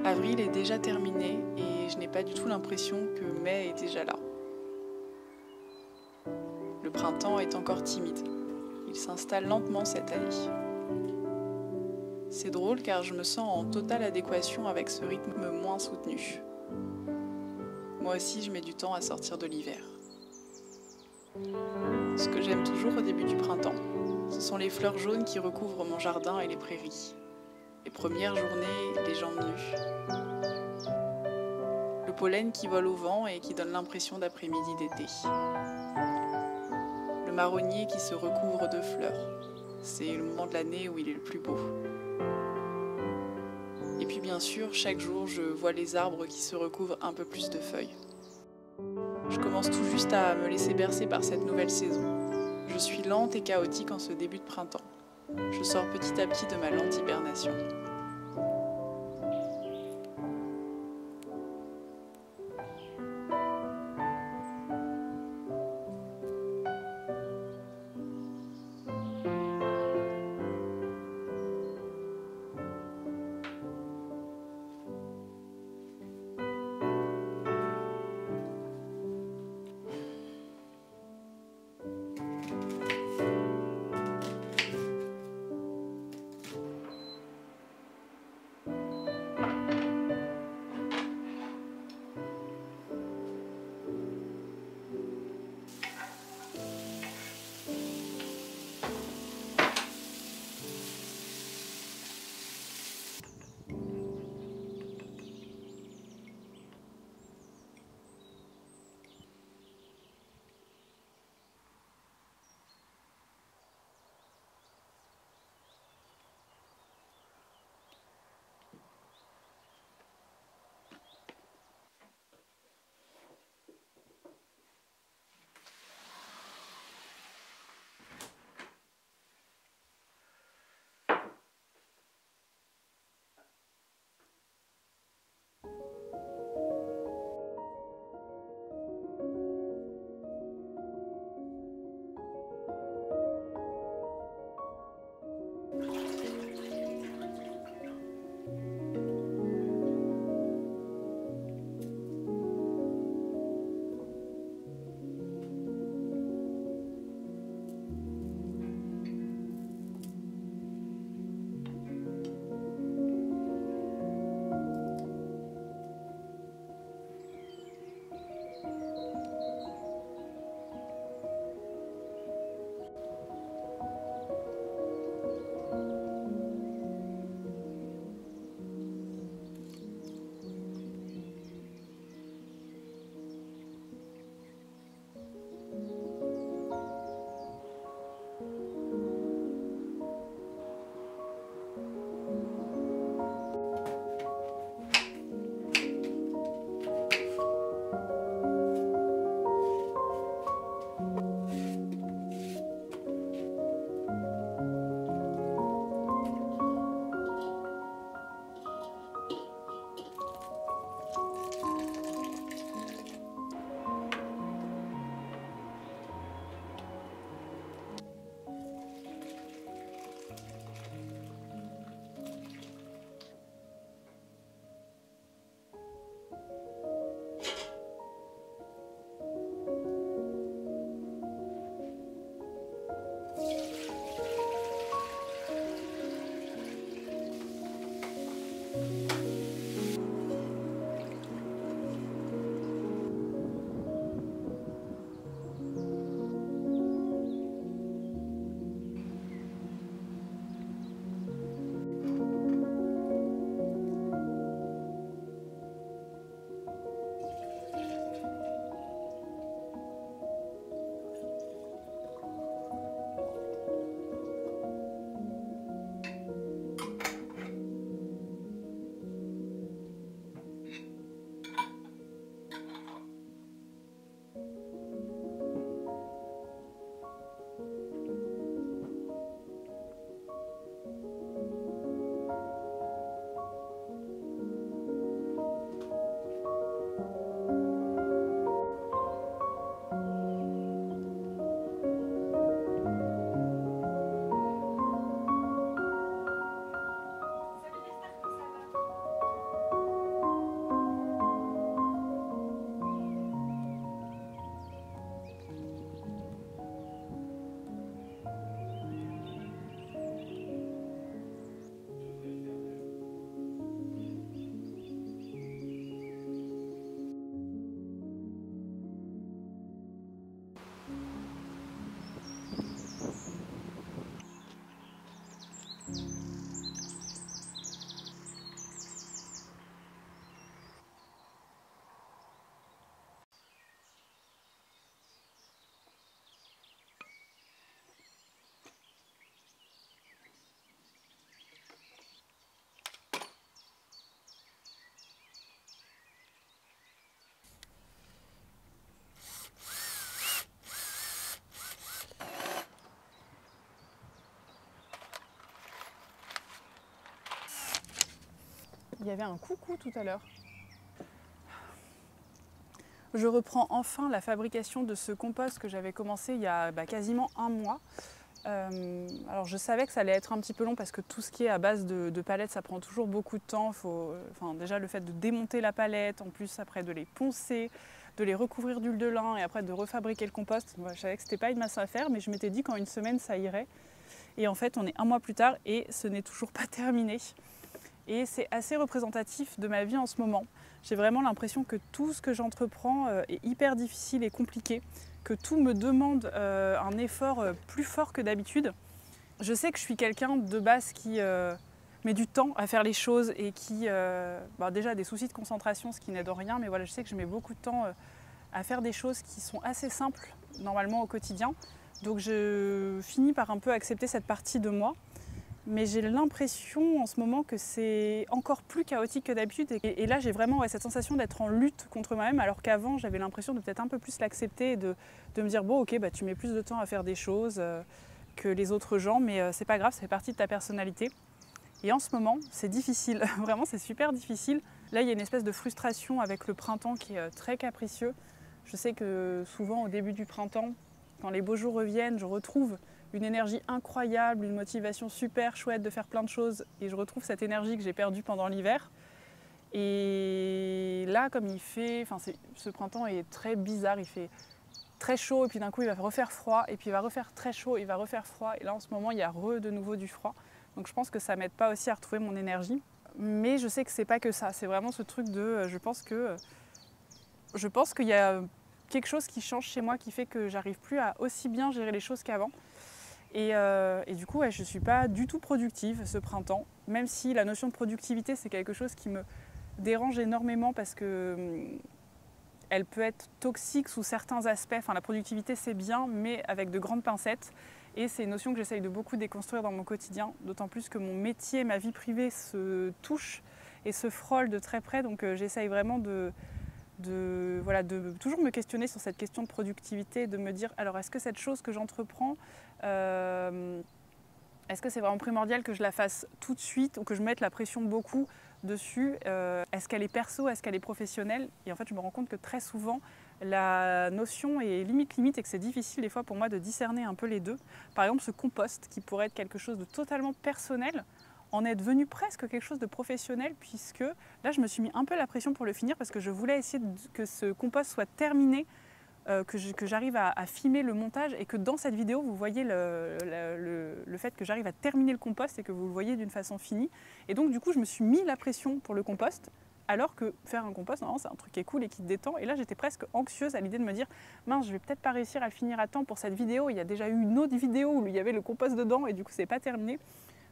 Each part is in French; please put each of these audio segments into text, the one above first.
Avril est déjà terminé et je n'ai pas du tout l'impression que mai est déjà là. Le printemps est encore timide. Il s'installe lentement cette année. C'est drôle car je me sens en totale adéquation avec ce rythme moins soutenu. Moi aussi, je mets du temps à sortir de l'hiver. Ce que j'aime toujours au début du printemps, ce sont les fleurs jaunes qui recouvrent mon jardin et les prairies. Les premières journées, les jambes nues. Le pollen qui vole au vent et qui donne l'impression d'après-midi d'été. Le marronnier qui se recouvre de fleurs. C'est le moment de l'année où il est le plus beau. Et puis bien sûr, chaque jour, je vois les arbres qui se recouvrent un peu plus de feuilles. Je commence tout juste à me laisser bercer par cette nouvelle saison. Je suis lente et chaotique en ce début de printemps. Je sors petit à petit de ma lente hibernation. Il y avait un coucou tout à l'heure. Je reprends enfin la fabrication de ce compost que j'avais commencé il y a quasiment un mois. Alors je savais que ça allait être un petit peu long parce que tout ce qui est à base de palettes, ça prend toujours beaucoup de temps. Déjà le fait de démonter la palette, en plus après de les poncer, de les recouvrir d'huile de lin et après de refabriquer le compost. Moi, je savais que c'était pas une masse à faire, mais je m'étais dit qu'en une semaine ça irait. Et en fait on est un mois plus tard et ce n'est toujours pas terminé. Et c'est assez représentatif de ma vie en ce moment. J'ai vraiment l'impression que tout ce que j'entreprends est hyper difficile et compliqué, que tout me demande un effort plus fort que d'habitude. Je sais que je suis quelqu'un de base qui met du temps à faire les choses et qui déjà a des soucis de concentration, ce qui n'aide en rien, mais voilà, je sais que je mets beaucoup de temps à faire des choses qui sont assez simples normalement au quotidien. Donc je finis par un peu accepter cette partie de moi. Mais j'ai l'impression en ce moment que c'est encore plus chaotique que d'habitude. Et là, j'ai vraiment cette sensation d'être en lutte contre moi-même, alors qu'avant, j'avais l'impression de peut-être un peu plus l'accepter et de me dire bon, ok, tu mets plus de temps à faire des choses que les autres gens, mais c'est pas grave, ça fait partie de ta personnalité. Et en ce moment, c'est difficile, vraiment, c'est super difficile. Là, il y a une espèce de frustration avec le printemps qui est très capricieux. Je sais que souvent, au début du printemps, quand les beaux jours reviennent, je retrouve une énergie incroyable, une motivation super chouette de faire plein de choses et je retrouve cette énergie que j'ai perdue pendant l'hiver. Et là, comme il fait, ce printemps est très bizarre, il fait très chaud et puis d'un coup il va refaire froid et puis il va refaire très chaud, il va refaire froid et là en ce moment il y a de nouveau du froid. Donc je pense que ça m'aide pas aussi à retrouver mon énergie. Mais je sais que c'est pas que ça, c'est vraiment ce truc de, je pense qu'il y a quelque chose qui change chez moi qui fait que j'arrive plus à aussi bien gérer les choses qu'avant. Et du coup, je ne suis pas du tout productive ce printemps, même si la notion de productivité, c'est quelque chose qui me dérange énormément parce qu'elle peut être toxique sous certains aspects. Enfin, la productivité, c'est bien, mais avec de grandes pincettes. Et c'est une notion que j'essaye de beaucoup déconstruire dans mon quotidien, d'autant plus que mon métier, ma vie privée se touchent et se frôlent de très près. Donc j'essaye vraiment de toujours me questionner sur cette question de productivité, de me dire alors est-ce que cette chose que j'entreprends, est-ce que c'est vraiment primordial que je la fasse tout de suite ou que je mette la pression beaucoup dessus, est-ce qu'elle est perso, est-ce qu'elle est professionnelle? Et en fait je me rends compte que très souvent la notion est limite et que c'est difficile des fois pour moi de discerner un peu les deux. Par exemple ce compost qui pourrait être quelque chose de totalement personnel en est devenu presque quelque chose de professionnel puisque là je me suis mis un peu la pression pour le finir parce que je voulais essayer que ce compost soit terminé, que j'arrive à filmer le montage et que dans cette vidéo vous voyez le fait que j'arrive à terminer le compost et que vous le voyez d'une façon finie. Et donc du coup je me suis mis la pression pour le compost alors que faire un compost normalement c'est un truc qui est cool et qui te détend. Et là j'étais presque anxieuse à l'idée de me dire mince je vais peut-être pas réussir à le finir à temps pour cette vidéo. Il y a déjà eu une autre vidéo où il y avait le compost dedans et du coup c'est pas terminé.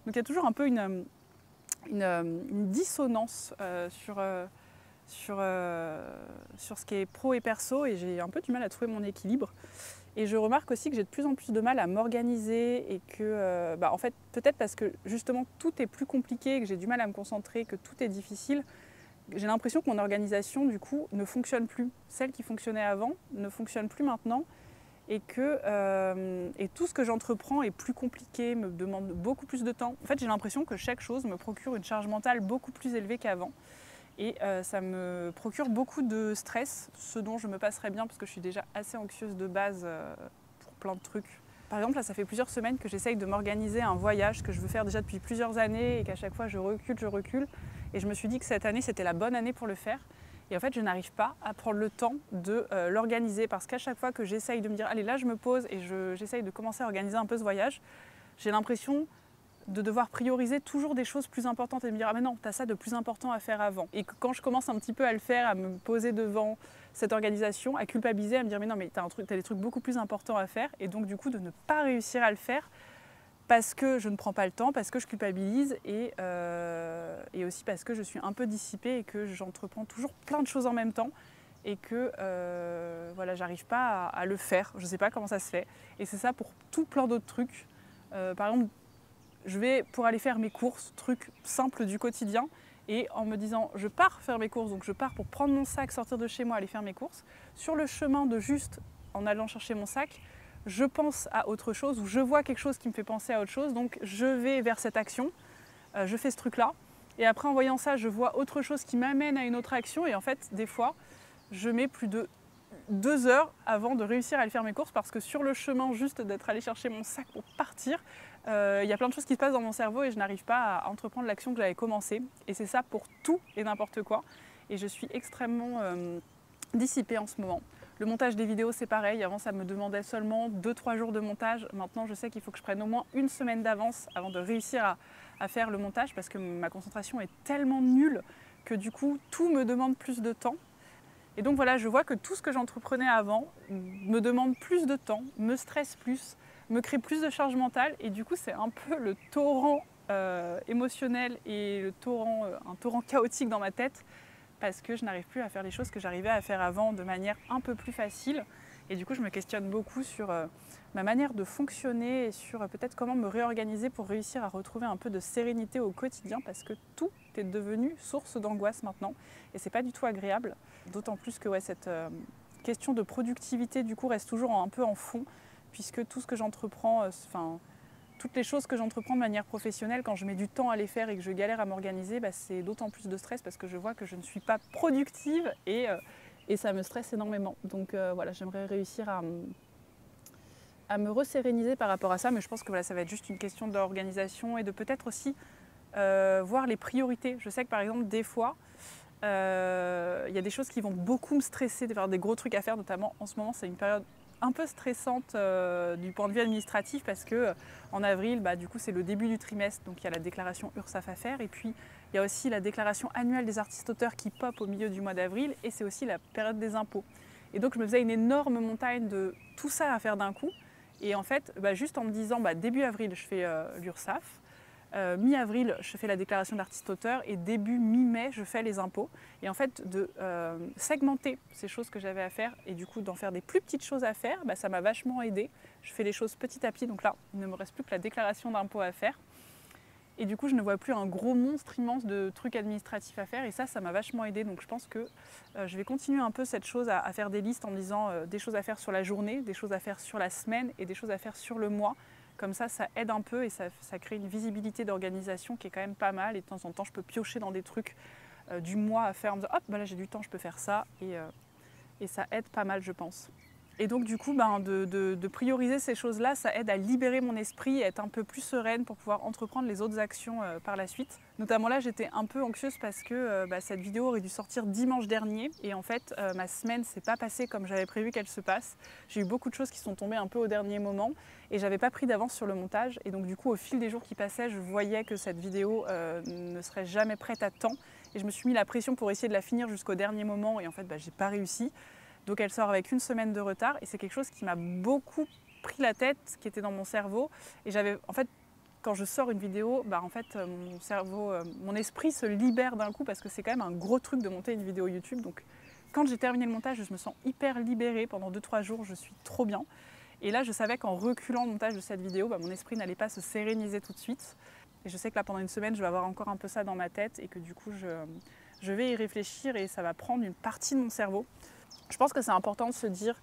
Donc il y a toujours un peu une dissonance sur ce qui est pro et perso et j'ai un peu du mal à trouver mon équilibre. Et je remarque aussi que j'ai de plus en plus de mal à m'organiser et que, en fait, peut-être parce que justement tout est plus compliqué, que j'ai du mal à me concentrer, que tout est difficile, j'ai l'impression que mon organisation du coup ne fonctionne plus. Celle qui fonctionnait avant ne fonctionne plus maintenant. Et tout ce que j'entreprends est plus compliqué, me demande beaucoup plus de temps. En fait, j'ai l'impression que chaque chose me procure une charge mentale beaucoup plus élevée qu'avant. Et ça me procure beaucoup de stress, ce dont je me passerais bien parce que je suis déjà assez anxieuse de base pour plein de trucs. Par exemple, là, ça fait plusieurs semaines que j'essaye de m'organiser un voyage que je veux faire déjà depuis plusieurs années et qu'à chaque fois je recule. Et je me suis dit que cette année, c'était la bonne année pour le faire. Et en fait, je n'arrive pas à prendre le temps de l'organiser parce qu'à chaque fois que j'essaye de me dire « allez, là, je me pose et j'essaye de commencer à organiser un peu ce voyage », j'ai l'impression de devoir prioriser toujours des choses plus importantes et de me dire « ah mais non, tu as ça de plus important à faire avant ». Et que quand je commence un petit peu à le faire, à me poser devant cette organisation, à culpabiliser, à me dire « mais non, mais tu as des trucs beaucoup plus importants à faire ». Et donc du coup, de ne pas réussir à le faire parce que je ne prends pas le temps, parce que je culpabilise et aussi parce que je suis un peu dissipée et que j'entreprends toujours plein de choses en même temps et que j'arrive pas à le faire. Je ne sais pas comment ça se fait. Et c'est ça pour tout plein d'autres trucs. Par exemple, je vais pour aller faire mes courses, trucs simples du quotidien, et en me disant je pars faire mes courses, donc je pars pour prendre mon sac, sortir de chez moi, aller faire mes courses. Sur le chemin de juste en allant chercher mon sac, je pense à autre chose ou je vois quelque chose qui me fait penser à autre chose, donc je vais vers cette action, je fais ce truc-là Et après en voyant ça, je vois autre chose qui m'amène à une autre action et en fait des fois je mets plus de 2 heures avant de réussir à aller faire mes courses parce que sur le chemin juste d'être allé chercher mon sac pour partir, il y a plein de choses qui se passent dans mon cerveau et je n'arrive pas à entreprendre l'action que j'avais commencée. Et c'est ça pour tout et n'importe quoi. Et je suis extrêmement dissipée en ce moment. Le montage des vidéos c'est pareil, avant ça me demandait seulement 2-3 jours de montage. Maintenant je sais qu'il faut que je prenne au moins une semaine d'avance avant de réussir à faire le montage parce que ma concentration est tellement nulle que du coup tout me demande plus de temps. Et donc voilà, je vois que tout ce que j'entreprenais avant me demande plus de temps, me stresse plus, me crée plus de charge mentale et du coup c'est un peu le torrent émotionnel et un torrent chaotique dans ma tête parce que je n'arrive plus à faire les choses que j'arrivais à faire avant de manière un peu plus facile. Et du coup je me questionne beaucoup sur ma manière de fonctionner et sur peut-être comment me réorganiser pour réussir à retrouver un peu de sérénité au quotidien parce que tout est devenu source d'angoisse maintenant et c'est pas du tout agréable. D'autant plus que cette question de productivité du coup reste toujours un peu en fond puisque tout ce que j'entreprends, toutes les choses que j'entreprends de manière professionnelle, quand je mets du temps à les faire et que je galère à m'organiser, c'est d'autant plus de stress parce que je vois que je ne suis pas productive et ça me stresse énormément. Donc voilà, j'aimerais réussir à me reséréniser par rapport à ça, mais je pense que voilà, ça va être juste une question d'organisation et de peut-être aussi voir les priorités. Je sais que par exemple des fois, y a des choses qui vont beaucoup me stresser, d'avoir des gros trucs à faire, notamment en ce moment c'est une période un peu stressante du point de vue administratif parce que en avril, du coup c'est le début du trimestre, donc il y a la déclaration URSSAF à faire et puis il y a aussi la déclaration annuelle des artistes-auteurs qui pop au milieu du mois d'avril et c'est aussi la période des impôts. Et donc je me faisais une énorme montagne de tout ça à faire d'un coup et en fait juste en me disant début avril je fais l'URSSAF, mi-avril, je fais la déclaration d'artiste-auteur et début mi-mai, je fais les impôts. Et en fait, de segmenter ces choses que j'avais à faire et du coup d'en faire des plus petites choses à faire, ça m'a vachement aidé. Je fais les choses petit à petit, donc là, il ne me reste plus que la déclaration d'impôts à faire. Et du coup, je ne vois plus un gros monstre immense de trucs administratifs à faire et ça m'a vachement aidé. Donc je pense que je vais continuer un peu cette chose à faire des listes en me disant des choses à faire sur la journée, des choses à faire sur la semaine et des choses à faire sur le mois. Comme ça aide un peu et ça crée une visibilité d'organisation qui est quand même pas mal. Et de temps en temps, je peux piocher dans des trucs du mois à faire en me disant hop, là j'ai du temps, je peux faire ça. Et ça aide pas mal, je pense. Et donc du coup, de prioriser ces choses-là, ça aide à libérer mon esprit et être un peu plus sereine pour pouvoir entreprendre les autres actions par la suite. Notamment là, j'étais un peu anxieuse parce que cette vidéo aurait dû sortir dimanche dernier. Et en fait, ma semaine s'est pas passée comme j'avais prévu qu'elle se passe. J'ai eu beaucoup de choses qui sont tombées un peu au dernier moment et j'avais pas pris d'avance sur le montage. Et donc du coup, au fil des jours qui passaient, je voyais que cette vidéo ne serait jamais prête à temps. Et je me suis mis la pression pour essayer de la finir jusqu'au dernier moment et en fait, j'ai pas réussi. Donc elle sort avec une semaine de retard et c'est quelque chose qui m'a beaucoup pris la tête, qui était dans mon cerveau. Et quand je sors une vidéo, mon cerveau, mon esprit se libère d'un coup parce que c'est quand même un gros truc de monter une vidéo YouTube. Donc quand j'ai terminé le montage, je me sens hyper libérée. Pendant 2-3 jours, je suis trop bien. Et là, je savais qu'en reculant le montage de cette vidéo, mon esprit n'allait pas se séréniser tout de suite. Et je sais que là, pendant une semaine, je vais avoir encore un peu ça dans ma tête et que du coup, je vais y réfléchir et ça va prendre une partie de mon cerveau. Je pense que c'est important de se dire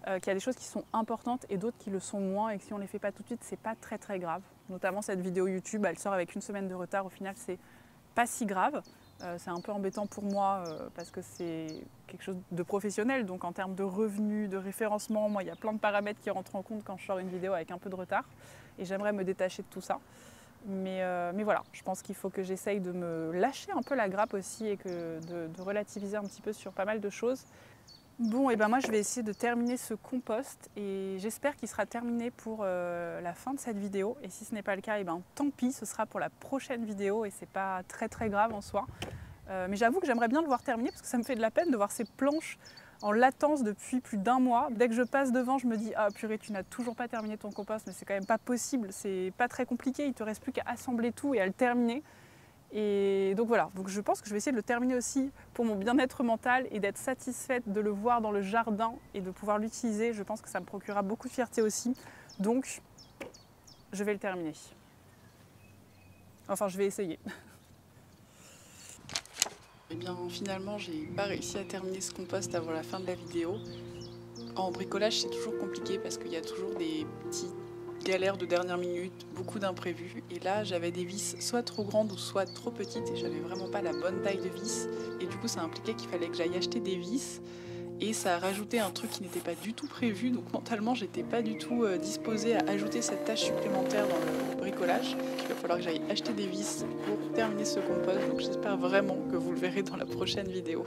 qu'il y a des choses qui sont importantes et d'autres qui le sont moins et que si on ne les fait pas tout de suite, c'est pas très très grave. Notamment cette vidéo YouTube, elle sort avec une semaine de retard, au final c'est pas si grave. C'est un peu embêtant pour moi parce que c'est quelque chose de professionnel, donc en termes de revenus, de référencement, moi il y a plein de paramètres qui rentrent en compte quand je sors une vidéo avec un peu de retard et j'aimerais me détacher de tout ça. Mais voilà, je pense qu'il faut que j'essaye de me lâcher un peu la grappe aussi et de relativiser un petit peu sur pas mal de choses. Bon, et moi je vais essayer de terminer ce compost et j'espère qu'il sera terminé pour la fin de cette vidéo. Et si ce n'est pas le cas, tant pis, ce sera pour la prochaine vidéo et c'est pas très très grave en soi. Mais j'avoue que j'aimerais bien le voir terminer parce que ça me fait de la peine de voir ces planches en latence depuis plus d'1 mois. Dès que je passe devant, je me dis ah purée, tu n'as toujours pas terminé ton compost, mais c'est quand même pas possible, c'est pas très compliqué, il te reste plus qu'à assembler tout et à le terminer. Et donc voilà, donc je pense que je vais essayer de le terminer aussi pour mon bien-être mental et d'être satisfaite de le voir dans le jardin et de pouvoir l'utiliser. Je pense que ça me procurera beaucoup de fierté aussi. Donc, je vais le terminer. Enfin, je vais essayer. Et bien finalement, j'ai pas réussi à terminer ce compost avant la fin de la vidéo. En bricolage, c'est toujours compliqué parce qu'il y a toujours des petits galères de dernière minute, beaucoup d'imprévus. Et là, j'avais des vis soit trop grandes ou soit trop petites et j'avais vraiment pas la bonne taille de vis. Et du coup, ça impliquait qu'il fallait que j'aille acheter des vis. Et ça a rajouté un truc qui n'était pas du tout prévu. Donc mentalement, j'étais pas du tout disposée à ajouter cette tâche supplémentaire dans le bricolage. Il va falloir que j'aille acheter des vis pour terminer ce compost. Donc j'espère vraiment que vous le verrez dans la prochaine vidéo.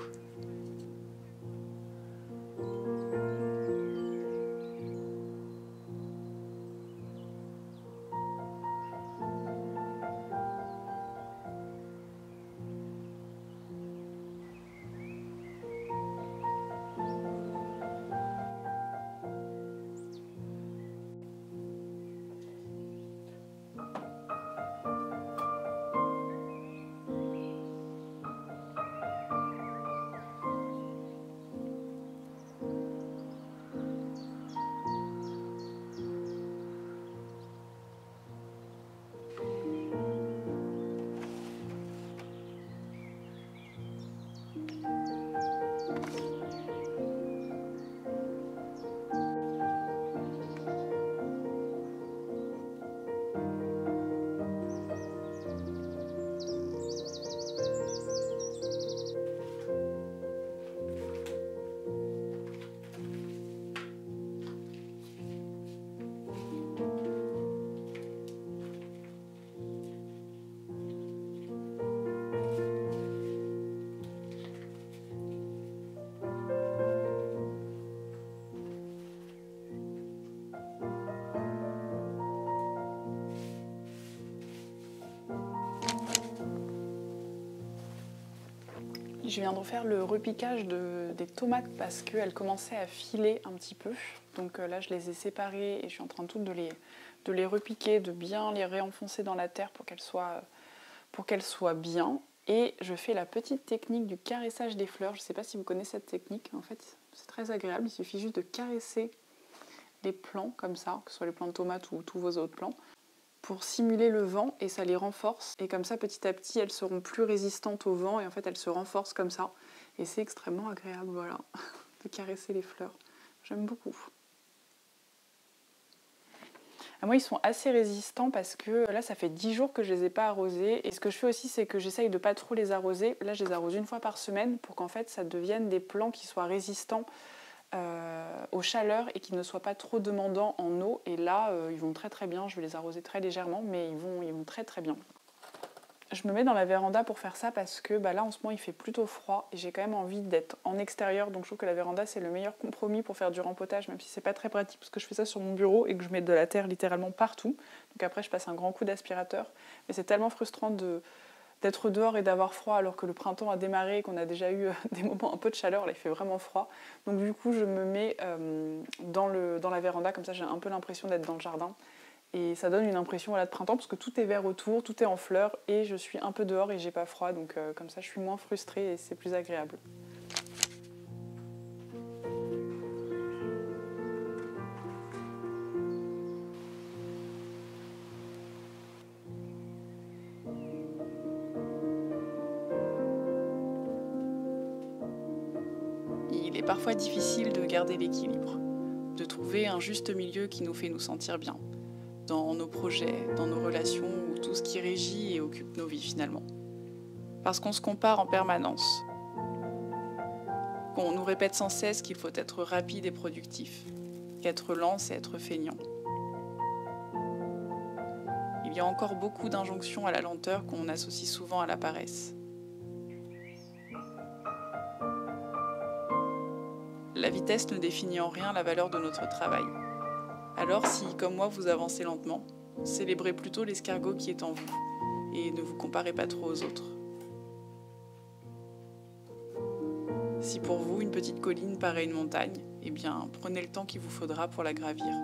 Je viens de refaire le repiquage des tomates parce qu'elles commençaient à filer un petit peu. Donc là, je les ai séparées et je suis en train de les repiquer, de bien les réenfoncer dans la terre pour qu'elles soient bien. Et je fais la petite technique du caressage des fleurs. Je ne sais pas si vous connaissez cette technique. En fait, c'est très agréable. Il suffit juste de caresser les plants comme ça, que ce soit les plants de tomates ou tous vos autres plants, pour simuler le vent et ça les renforce. Et comme ça, petit à petit, elles seront plus résistantes au vent et en fait, elles se renforcent comme ça. Et c'est extrêmement agréable, voilà, de caresser les fleurs. J'aime beaucoup. Moi, ils sont assez résistants parce que là, ça fait 10 jours que je les ai pas arrosés. Et ce que je fais aussi, c'est que j'essaye de pas trop les arroser. Là, je les arrose une fois par semaine pour qu'en fait, ça devienne des plants qui soient résistants aux chaleurs et qui ne soient pas trop demandants en eau. Et là, ils vont très très bien. Je vais les arroser très légèrement, mais ils vont très très bien. Je me mets dans la véranda pour faire ça parce que là, en ce moment, il fait plutôt froid et j'ai quand même envie d'être en extérieur. Donc je trouve que la véranda, c'est le meilleur compromis pour faire du rempotage, même si c'est pas très pratique parce que je fais ça sur mon bureau et que je mets de la terre littéralement partout. Donc après, je passe un grand coup d'aspirateur. Mais c'est tellement frustrant d'être dehors et d'avoir froid alors que le printemps a démarré et qu'on a déjà eu des moments un peu de chaleur. Là, il fait vraiment froid. Donc du coup, je me mets dans la véranda. Comme ça, j'ai un peu l'impression d'être dans le jardin. Et ça donne une impression de printemps parce que tout est vert autour, tout est en fleurs et je suis un peu dehors et j'ai pas froid. Donc comme ça, je suis moins frustrée et c'est plus agréable. Il est parfois difficile de garder l'équilibre, de trouver un juste milieu qui nous fait nous sentir bien, dans nos projets, dans nos relations ou tout ce qui régit et occupe nos vies finalement. Parce qu'on se compare en permanence, qu'on nous répète sans cesse qu'il faut être rapide et productif, qu'être lent c'est être feignant. Il y a encore beaucoup d'injonctions à la lenteur qu'on associe souvent à la paresse. La vitesse ne définit en rien la valeur de notre travail. Alors si, comme moi, vous avancez lentement, célébrez plutôt l'escargot qui est en vous et ne vous comparez pas trop aux autres. Si pour vous, une petite colline paraît une montagne, eh bien, prenez le temps qu'il vous faudra pour la gravir.